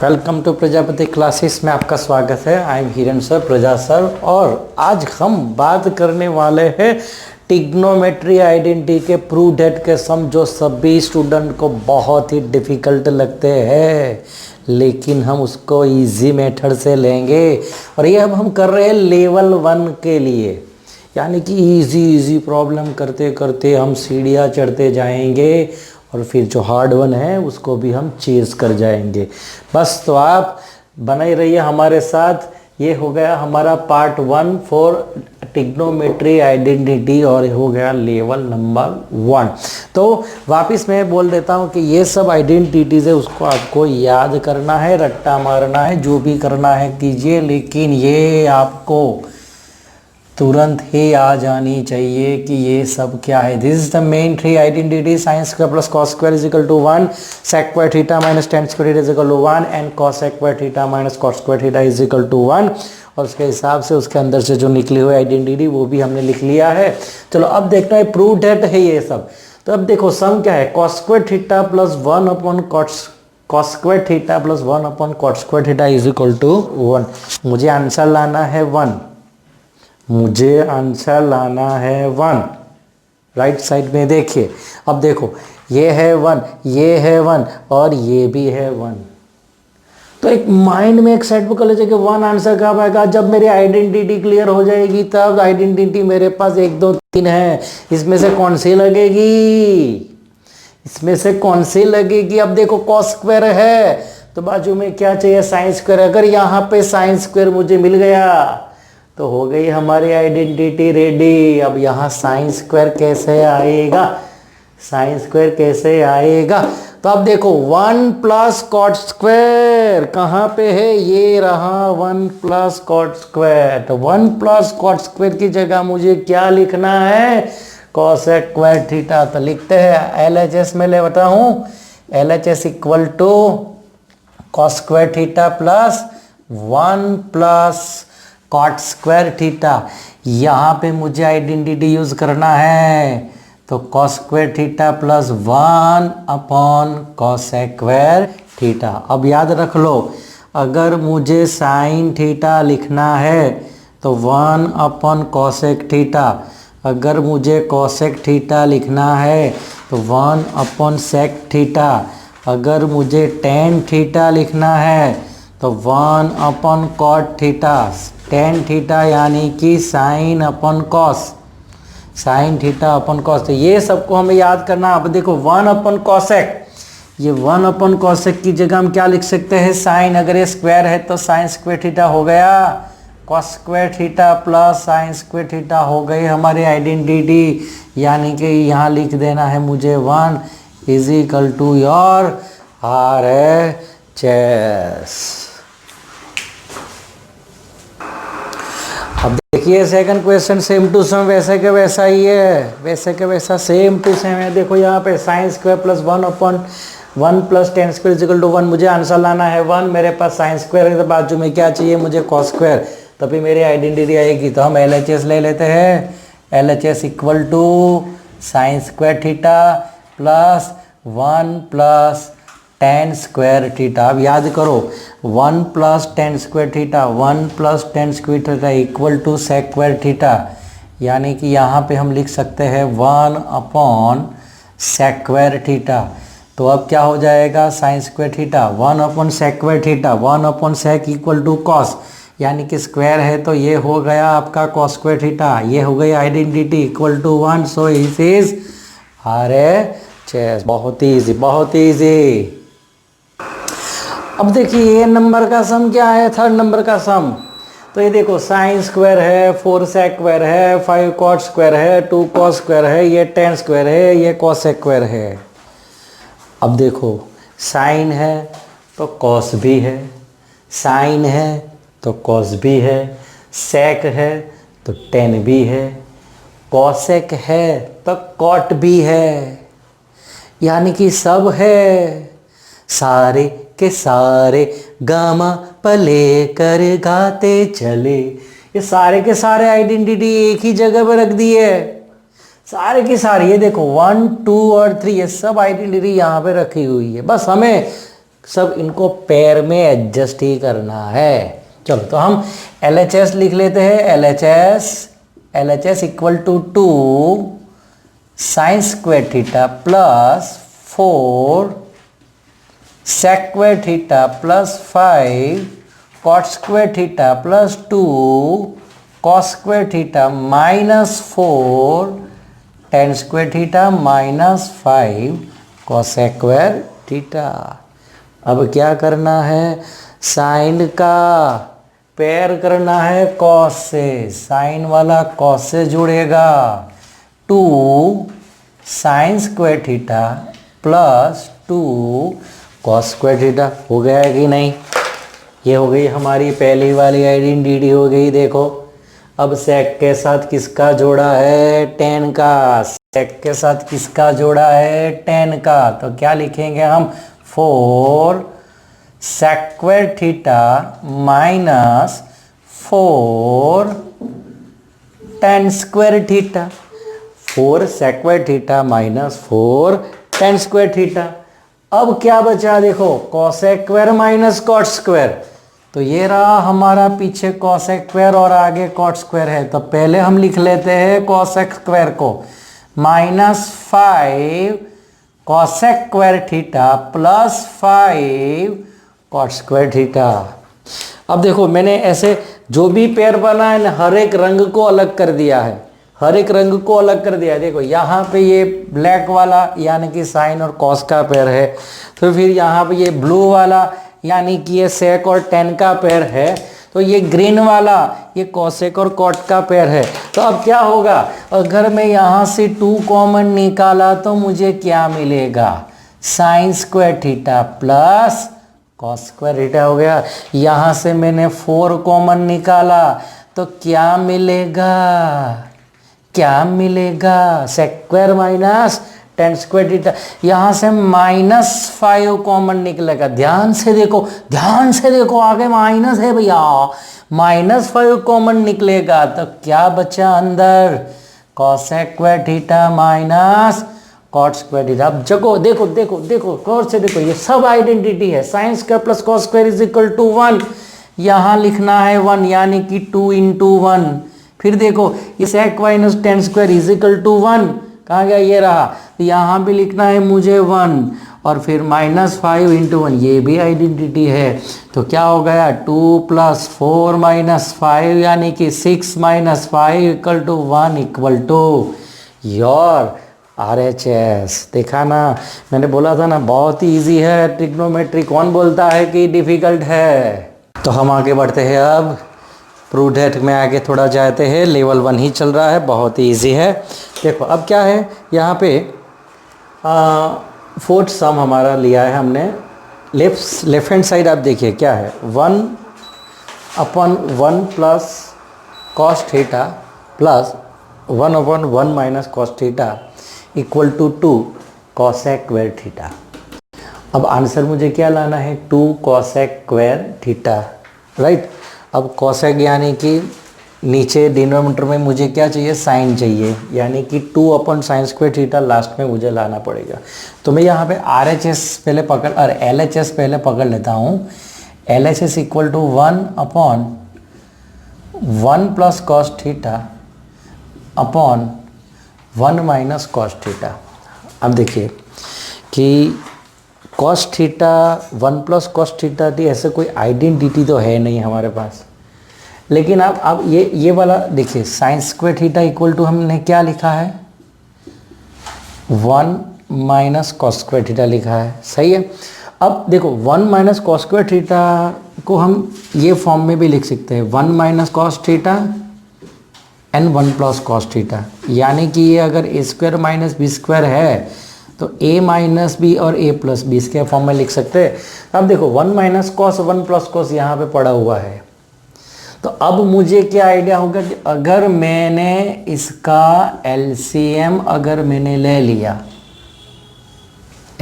Welcome to Prajapati classes में आपका स्वागत है। आई एम हिरन सर, प्रजा सर, और आज हम बात करने वाले हैं ट्रिग्नोमेट्री आइडेंटिटी के प्रूव डेट के सम, जो सभी स्टूडेंट को बहुत ही डिफ़िकल्ट लगते हैं, लेकिन हम उसको इजी मेथड से लेंगे। और ये अब हम कर रहे हैं लेवल 1 के लिए, यानी कि इजी प्रॉब्लम करते करते हम सीढ़ियाँ चढ़ते जाएंगे और फिर जो हार्ड वन है उसको भी हम चेज़ कर जाएंगे। बस तो आप बने रहिए हमारे साथ। ये हो गया हमारा पार्ट 1 फॉर ट्रिग्नोमेट्री आइडेंटिटी और हो गया लेवल नंबर 1। तो वापस मैं बोल देता हूँ कि ये सब आइडेंटिटीज़ है, उसको आपको याद करना है, रट्टा मारना है, जो भी करना है कीजिए, लेकिन ये आपको तुरंत ही आ जानी चाहिए कि ये सब क्या है। This is the main three identity, sine square plus cos square is equal to 1, sec square theta minus tan square theta is equal to 1 and cos square theta minus cos square theta is equal to 1। और उसके हिसाब से उसके अंदर से जो निकली हुई आइडेंटिटी वो भी हमने लिख लिया है। चलो अब देखना है प्रूव डेट है ये सब। तो अब देखो सम क्या है, cos square theta plus 1 upon cos square theta plus 1 upon cos square theta is equal to 1। मुझे आंसर लाना है 1, मुझे आंसर लाना है 1। राइट साइड में देखिए, अब देखो ये है 1, ये है 1 और ये भी है 1। तो एक माइंड में एक सेट कर लीजिए कि 1 आंसर कब आएगा, जब मेरी आइडेंटिटी क्लियर हो जाएगी। तब आइडेंटिटी मेरे पास 1 2 3 है, इसमें से कौन सी लगेगी, इसमें से कौन सी लगेगी। अब देखो कॉस स्क्वायर है तो बाजू में क्या चाहिए, साइन स्क्वायर। अगर यहाँ पे साइन स्क्वायर मुझे मिल गया तो हो गई हमारी आइडेंटिटी रेडी। अब यहाँ साइन स्क्वायर कैसे आएगा, साइन स्क्वायर कैसे आएगा। तो अब देखो 1 प्लस कॉट स्क्वायर कहाँ पे है, ये रहा 1 प्लस कॉट स्क्वायर। तो 1 प्लस कॉट स्क्वायर की जगह मुझे क्या लिखना है, कॉस स्क्वायर थीटा। तो लिखते हैं LHS में ले बता हूँ, LHS equal to cos square theta plus 1 plus cot square theta. यहाँ पे मुझे आइडेंटिटी यूज़ करना है, तो cos square theta plus 1 upon cos square theta. अब याद रख लो, अगर मुझे साइन थीटा लिखना है तो 1 अपॉन कॉसेक थीटा, अगर मुझे कॉसेक थीटा लिखना है तो 1 अपॉन सेक थीटा, अगर मुझे टेन थीटा लिखना है तो 1 upon cot theta. Tan theta यानी कि sine upon cos, sine theta upon cos. तो ये सबको हमें याद करना। अब देखो 1 अपॉन कॉसेक, ये 1 अपॉन कॉसेक की जगह हम क्या लिख सकते हैं, साइन। अगर ये स्क्वायर है तो साइन स्क्वायर थीटा हो गया, cos square theta plus sign square theta हो गई हमारी आइडेंटिटी। यानी कि यहाँ लिख देना है मुझे 1 is equal to your RHS। अब देखिए second question same to same, वैसे के वैसा ही है, वैसे के वैसा सेम टू सेम है। देखो यहाँ पे sine square plus 1 upon 1 plus tan square equal to 1। मुझे आंसर लाना है 1, मेरे पास साइन स्क्वायर है तो बाजू में क्या चाहिए मुझे, कॉस स्क्वायर। तभी मेरी आइडेंटिटी आएगी। तो हम LHS ले लेते हैं, LHS equal to sine square theta plus 1 plus tan square theta. अब याद करो 1 plus tan square theta, 1 plus tan square theta equal to sec square theta. यानी कि यहाँ पे हम लिख सकते हैं 1 अपॉन सेक स्क्वायर थीटा। तो अब क्या हो जाएगा, sine square theta 1 upon sec square theta, 1 upon sec equal to cos, यानी कि स्क्वायर है तो ये हो गया आपका कॉस स्क्वायर थीटा। ये हो गई identity equal to 1। So it is RHS। बहुत ईजी, बहुत ईजी। अब देखिए ये नंबर का सम क्या है, थर्ड नंबर का सम। तो ये देखो साइन स्क्वायर है, 4 सेक स्क्वायर है, 5 कॉट स्क्वायर है, 2 कॉस स्क्वायर है, ये टेन स्क्वायर है, ये कॉस स्क्वायर है। अब देखो साइन है तो कॉस भी है, साइन है तो कॉस भी है, सेक है तो टेन भी है, कॉसेक है तो कॉट भी है। यानी कि सब है, सारे के सारे गामा पले कर गाते चले। ये सारे के सारे आइडेंटिटी एक ही जगह पर रख दी है, सारे की सारी। ये देखो 1 2 और 3 ये सब आइडेंटिटी यहाँ पे रखी हुई है। बस हमें सब इनको पेयर में एडजस्ट ही करना है। चलो तो हम LHS लिख लेते हैं। LHS equal to 2 sine square theta plus 4 sec square theta plus 5 cot square theta plus 2 cos square theta minus 4 tan square theta minus 5 cos square theta. अब क्या करना है, साइन का पेयर करना है कॉस से। साइन वाला कॉस से जुड़ेगा। 2 sine square theta plus 2 cos square theta. हो गया है कि नहीं? ये हो गई हमारी पहली वाली आइडेंटिटी हो गई। देखो अब सेक के साथ किसका जोड़ा है, टेन का। सेक के साथ किसका जोड़ा है, टेन का। तो क्या लिखेंगे हम, 4 sec square theta minus 4 tan square theta. 4 sec square theta minus 4 tan square theta. अब क्या बचा, देखो cosec square minus cot square. तो ये रहा हमारा पीछे कॉसेक स्क्वायर और आगे कॉट स्क्वायर है। तो पहले हम लिख लेते हैं कॉसेक स्क्वायर को, minus 5 cosec square theta plus 5 cot square theta. अब देखो मैंने ऐसे जो भी पेयर बना है ना, हर एक रंग को अलग कर दिया है। हर एक रंग को अलग कर दिया है। देखो यहाँ पे ये ब्लैक वाला यानी कि साइन और कॉस का पेयर है। तो फिर यहाँ पे ये ब्लू वाला यानी कि ये सेक और टेन का पेयर है। तो ये ग्रीन वाला ये कॉसेक और कॉट का पेयर है। तो अब क्या होगा, अगर मैं यहाँ से 2 कॉमन निकाला तो मुझे क्या मिलेगा, sign square theta plus cos square theta हो गया। यहाँ से मैंने 4 कॉमन निकाला तो क्या मिलेगा, क्या मिलेगा, sec square minus tan square theta. यहाँ से -5 कॉमन निकलेगा। ध्यान से देखो, ध्यान से देखो, आगे माइनस है भैया। -5 कॉमन निकलेगा तो क्या बचा अंदर, cosec square theta minus cot square theta. अब जगो देखो देखो देखो गौर से देखो, ये सब आइडेंटिटी है। Sine square plus cos square is equal to 1। यहाँ लिखना है 1 यानी कि 2 × 1। फिर देखो ये sec minus tan square is equal to 1, कहाँ गया, ये रहा। तो यहाँ भी लिखना है मुझे 1 और फिर -5 × 1, ये भी आइडेंटिटी है। तो क्या हो गया, 2 + 4 - 5 यानी कि 6 - 5 = 1 इक्वल टू योर RHS। देखा ना, मैंने बोला था ना बहुत ही ईजी है ट्रिग्नोमेट्री। कौन बोलता है कि डिफ़िकल्ट है। तो हम आगे बढ़ते हैं। अब प्रूव डेट में आगे थोड़ा जाते हैं। लेवल 1 ही चल रहा है, बहुत ही ईजी है। देखो अब क्या है, यहाँ पे 4th सम हमारा लिया है हमने। लेफ्ट हैंड साइड आप देखिए क्या है, 1/1 plus cos theta plus 1/1 minus cos theta equal to 2 cosec square theta. अब आंसर मुझे क्या लाना है, 2 कॉसेक स्क्वायर थीटा, राइट। अब कॉसेक यानी कि नीचे डिनोमिनेटर में मुझे क्या चाहिए, साइन चाहिए, यानी कि 2/sin स्क्वायर थीटा लास्ट में मुझे लाना पड़ेगा। तो मैं यहाँ पे RHS पहले पकड़ और LHS पहले पकड़ लेता हूँ। LHS equal to 1/1 plus cos theta upon 1 minus cos theta. अब देखिए कि cos theta 1 plus cos theta थी, ऐसे कोई आइडेंटिटी तो है नहीं हमारे पास। लेकिन अब ये वाला देखिए, sine square theta equal to हमने क्या लिखा है, 1 माइनस कॉस स्क्वायर थीटा लिखा है, सही है। अब देखो 1 माइनस कॉस स्क्वायर थीटा को हम ये फॉर्म में भी लिख सकते हैं, 1 minus cos theta and 1 plus cos theta. यानी कि ये अगर a square minus B square है तो a माइनस बी और a प्लस बी इसके फॉर्म में लिख सकते हैं। अब देखो 1 माइनस कॉस 1 प्लस कॉस यहाँ पे पड़ा हुआ है। तो अब मुझे क्या आइडिया होगा कि अगर मैंने इसका LCM अगर मैंने ले लिया,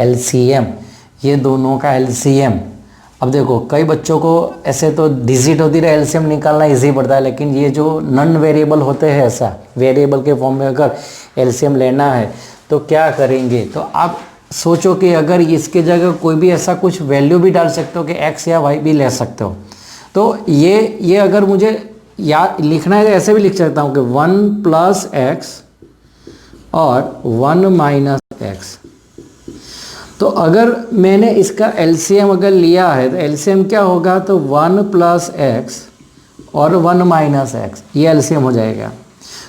LCM ये दोनों का LCM। अब देखो कई बच्चों को ऐसे तो डिजिट होती है, LCM निकालना इजी पड़ता है, लेकिन ये जो नॉन वेरिएबल होते हैं, ऐसा वेरिएबल के फॉर्म में अगर LCM लेना है तो क्या करेंगे, तो आप सोचो कि अगर इसके जगह कोई भी ऐसा कुछ वैल्यू भी डाल सकते हो कि x या y भी ले सकते हो, तो ये अगर मुझे याद लिखना है तो ऐसे भी लिख सकता हूँ कि 1 प्लस एक्स और 1 माइनस एक्स। तो अगर मैंने इसका एलसीएम अगर लिया है तो एलसीएम क्या होगा, तो 1 प्लस एक्स और 1 माइनस एक्स, ये एलसीएम हो जाएगा।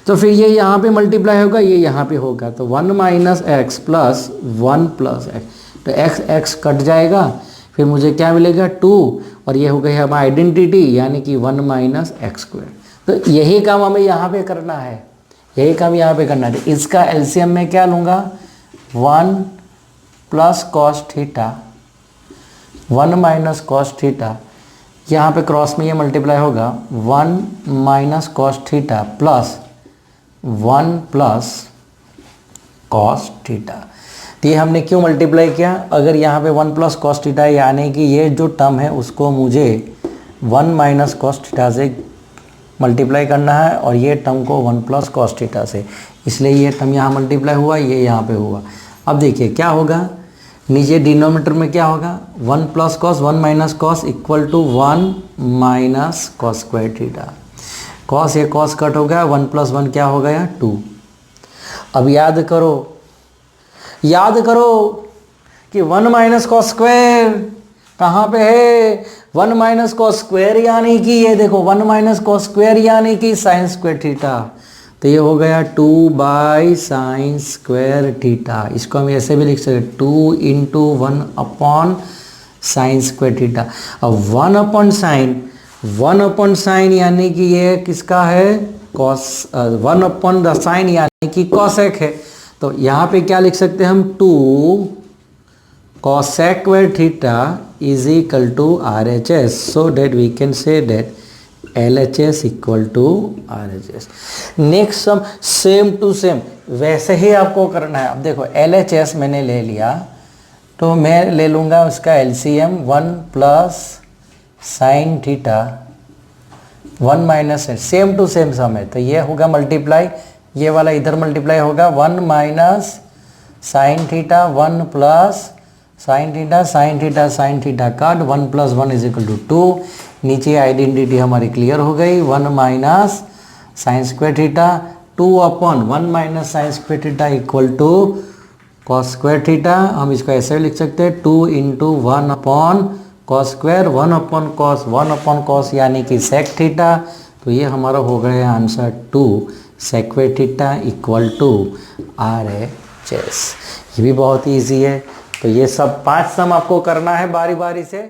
तो फिर ये यहाँ पे मल्टीप्लाई होगा, ये यहाँ पे होगा, तो 1 minus x plus 1 plus x, तो एक्स एक्स कट जाएगा, फिर मुझे क्या मिलेगा 2, और ये हो गई हमारी आइडेंटिटी यानी कि 1 माइनस एक्स स्क्वायर। तो यही काम हमें यहाँ पे करना है, यही काम यहाँ पे करना है। इसका एलसीएम में क्या लूँगा, 1 plus cos theta 1 minus cos theta, यहाँ पे क्रॉस में ये मल्टीप्लाई होगा 1 minus cos theta plus 1 plus cos theta. तो ये हमने क्यों मल्टीप्लाई किया, अगर यहाँ पे 1 प्लस कॉस थीटा यानी कि ये जो टर्म है उसको मुझे 1 माइनस कॉस थीटा से मल्टीप्लाई करना है और ये टर्म को 1 प्लस कॉस थीटा से, इसलिए ये टर्म यहाँ मल्टीप्लाई हुआ, ये यहाँ पे हुआ। अब देखिए क्या होगा, नीचे डिनोमिनेटर में क्या होगा, 1 plus cos 1 minus cos equal to 1 minus cos square theta. Cos ये कॉस कट हो गया, 1 प्लस 1 क्या हो गया 2। अब याद करो कि 1 माइनस कॉस स्क्वायर कहाँ पे है, 1 माइनस कॉस स्क्वायर यानी कि ये देखो 1 माइनस कॉस स्क्वायर यानी कि साइन स्क्वायर थीटा, तो ये हो गया 2 बाई साइन स्क्वायर थीटा। इसको हम ऐसे भी लिख सकते हैं 2 into 1 upon sine square theta. अब 1 अपॉन साइन यानी कि ये किसका है, कॉस, 1 अपॉन द साइन यानी कि कॉसेक है, तो यहाँ पे क्या लिख सकते हैं हम 2 cosec square theta is equal to RHS, so that we can say that LHS equal to RHS। Next sum same to same वैसे ही आपको करना है। अब देखो LHS मैंने ले लिया, तो मैं ले लूँगा उसका LCM 1 plus sine theta 1 minus, same to same sum है, तो ये होगा मल्टीप्लाई, ये वाला इधर मल्टीप्लाई होगा 1 minus sign theta 1 plus sine theta काट 1 प्लस 1 इज इक्वल टू 2। नीचे आइडेंटिटी हमारी क्लियर हो गई, 1 minus sine square theta 2 upon 1 minus sine square theta equal to cos square theta. हम इसको ऐसे भी लिख सकते हैं 2 into 1 upon cos square 1 upon cos यानी कि सेक थीटा। तो ये हमारा हो गया answer 2 square theta equal to RHS। ये भी बहुत ईजी है। तो ये सब 5 सम आपको करना है बारी बारी से।